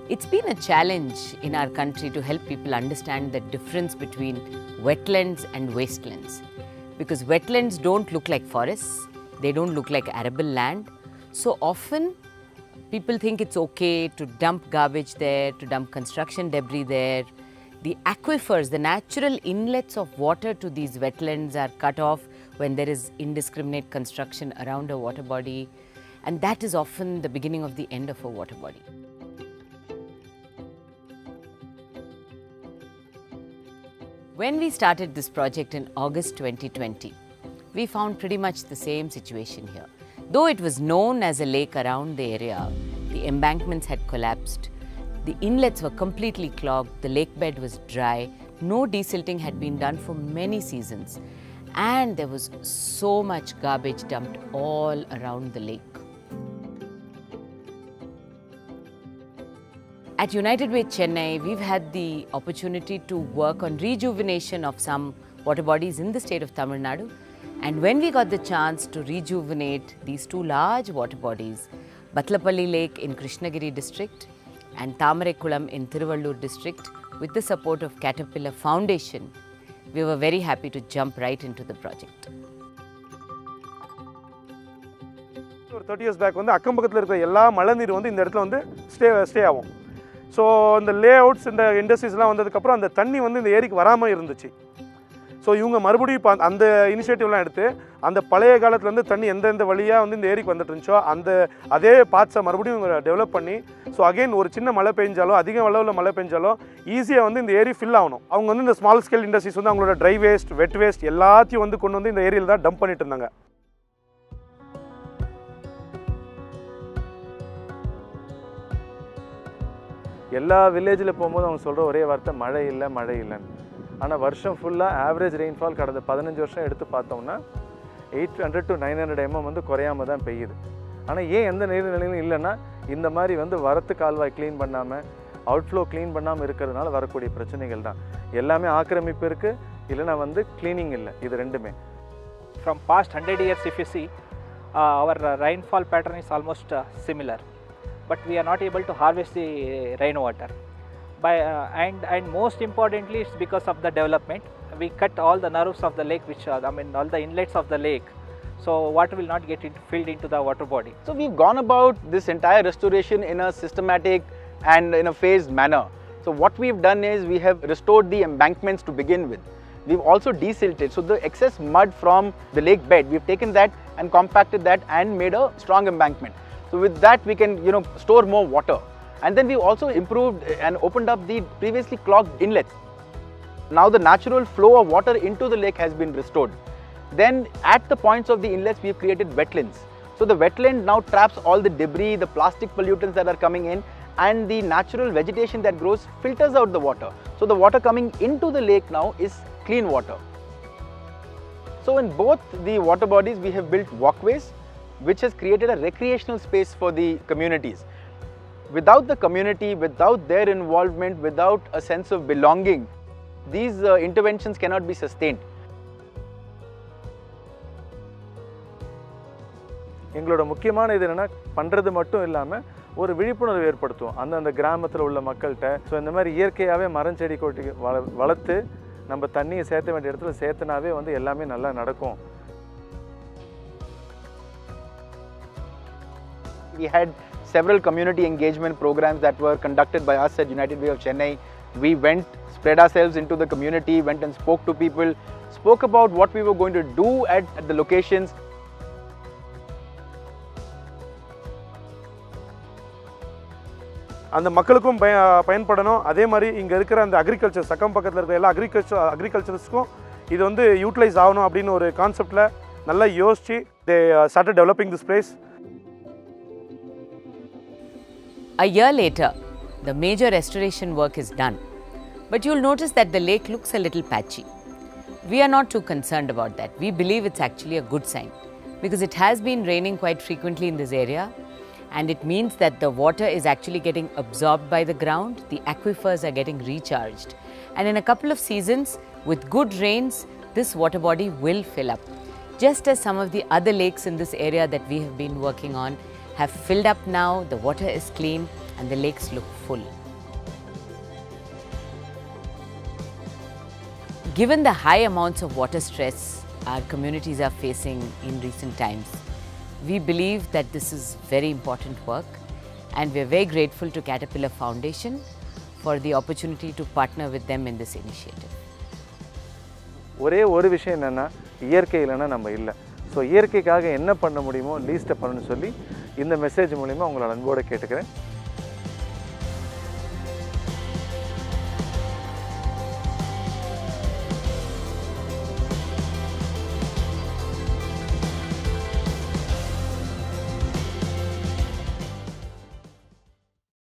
It's been a challenge in our country to help people understand the difference between wetlands and wastelands. Because wetlands don't look like forests, they don't look like arable land. So often people think it's okay to dump garbage there, to dump construction debris there. The aquifers, the natural inlets of water to these wetlands are cut off when there is indiscriminate construction around a water body. And that is often the beginning of the end of a water body. When we started this project in August 2020, we found pretty much the same situation here. Though it was known as a lake around the area, the embankments had collapsed, the inlets were completely clogged, the lake bed was dry, no desilting had been done for many seasons, and there was so much garbage dumped all around the lake. At United Way Chennai, we've had the opportunity to work on rejuvenation of some water bodies in the state of Tamil Nadu. And when we got the chance to rejuvenate these two large water bodies, Batlapalli Lake in Krishnagiri district and Thamarekulam in Tiruvallur district, with the support of Caterpillar Foundation, we were very happy to jump right into the project. 30 years back, அக்கம் பக்கத்துல இருக்கிற எல்லா மழை நீர் இந்த இடத்துல stay ஆகும். So இந்த லேஅவுட்ஸ் இந்த இண்டஸ்ட்ரீஸ்லாம் வந்ததுக்கப்புறம் அந்த தண்ணி இந்த ஏரிக்கு வராமல் இருந்துச்சு. ஸோ இவங்க மறுபடியும் இப்போ அந்த இனிஷியேட்டிவ்லாம் எடுத்து அந்த பழைய காலத்துலேருந்து தண்ணி எந்தெந்த வழியாக இந்த ஏரிக்கு வந்துட்டு இருந்துச்சோ அதே பார்ட்ஸை மறுபடியும் இவங்க டெவலப் பண்ணி ஸோ அகெயின் ஒரு சின்ன மழை பெஞ்சாலோ அதிக அளவில் மழை பெஞ்சாலோ ஈஸியாக இந்த ஏரி ஃபில் ஆகணும். அவங்க இந்த ஸ்மால் ஸ்கேல் இண்டஸ்ட்ரீஸ் அவங்களோட ட்ரை வேஸ்ட் வெட் வேஸ்ட் எல்லாத்தையும் கொண்டு இந்த ஏரியில் தான் டம்ப் பண்ணிட்டு இருந்தாங்க. எல்லா வில்லேஜில் போகும்போது அவங்க சொல்கிற ஒரே வார்த்தை மழை இல்லைன்னு. ஆனால் வருஷம் ஃபுல்லாக ஆவரேஜ் ரெயின்ஃபால் கடந்த 15 வருஷம் எடுத்து பார்த்தோம்னா 800 to 900 mm குறையாமல் தான் பெய்யுது. ஆனால் ஏன் எந்த நீர்நிலையிலும் இல்லைன்னா இந்த மாதிரி வரத்து கால்வாய் க்ளீன் பண்ணாமல் அவுட்ஃப்ளோ க்ளீன் பண்ணாமல் இருக்கிறதுனால வரக்கூடிய பிரச்சனைகள் தான். எல்லாமே ஆக்கிரமிப்பு இருக்குது, இல்லைனா க்ளீனிங் இல்லை. இது ரெண்டுமே. From past 100 years if you see, our rainfall pattern is almost similar. But we are not able to harvest the rainwater. And most importantly, it's because of the development. We cut all the nerves of the lake, which all the inlets of the lake. So water will not get filled into the water body. So we've gone about this entire restoration in a systematic and in a phased manner. So what we've done is we have restored the embankments to begin with. We've also desilted. So the excess mud from the lake bed, we've taken that and compacted that and made a strong embankment. So with that we can store more water. And then we also improved and opened up the previously clogged inlets. Now the natural flow of water into the lake has been restored. Then at the points of the inlets we have created wetlands. So the wetland now traps all the debris, the plastic pollutants that are coming in, and the natural vegetation that grows filters out the water. So the water coming into the lake now is clean water. So in both the water bodies we have built walkways, which has created a recreational space for the communities. Without the community, without their involvement, without a sense of belonging, these interventions cannot be sustained. எங்களோட முக்கியமான இது என்னன்னா பண்றது மட்டும் இல்லாம ஒரு விழிப்புணர்வு ஏற்படுத்துவோம் அந்த கிராமத்துல உள்ள மக்கள்கிட்ட. ஸோ இந்த மாதிரி இயற்கையாகவே மரம் செடி கொட்டி வளர்த்து நம்ம தண்ணியை சேர்த்த வேண்டிய இடத்துல சேர்த்தனாவே எல்லாமே நல்லா நடக்கும். We had several community engagement programs that were conducted by us at United Way of Chennai. We went, spread ourselves into the community, went and spoke to people, spoke about what we were going to do at the locations. அந்த மக்களுக்கும் பயன்படணும். அதே மாதிரி இங்க இருக்கிற அந்த agriculture சக்கம் பக்கத்துல இருக்கிற எல்லா அக்ரிகல்ச்சர்ஸ்க்கும் இது யூட்டிலைஸ் ஆகணும் அப்படின்னு ஒரு கான்செப்ட்ல நல்லா யோசிச்சு they started developing this place. A year later, the major restoration work is done, but you'll notice that the lake looks a little patchy. We are not too concerned about that. We believe it's actually a good sign because it has been raining quite frequently in this area, and it means that the water is actually getting absorbed by the ground, the aquifers are getting recharged, and in a couple of seasons, with good rains, this water body will fill up. Just as some of the other lakes in this area that we have been working on have filled up now, the water is clean, and the lakes look full. Given the high amounts of water stress our communities are facing in recent times, we believe that this is very important work, and we are very grateful to Caterpillar Foundation for the opportunity to partner with them in this initiative. ஒரே ஒரு விஷயம் என்னென்னா, இயற்கை இல்லைன்னா நம்ம இல்லை. So இயற்கைக்காக என்ன பண்ண முடியுமோ லீஸ்ட்டை பண்ணணும்னு சொல்லி இந்த மெசேஜ் மூலிமா உங்களை அன்போடு கேட்டுக்கிறேன்.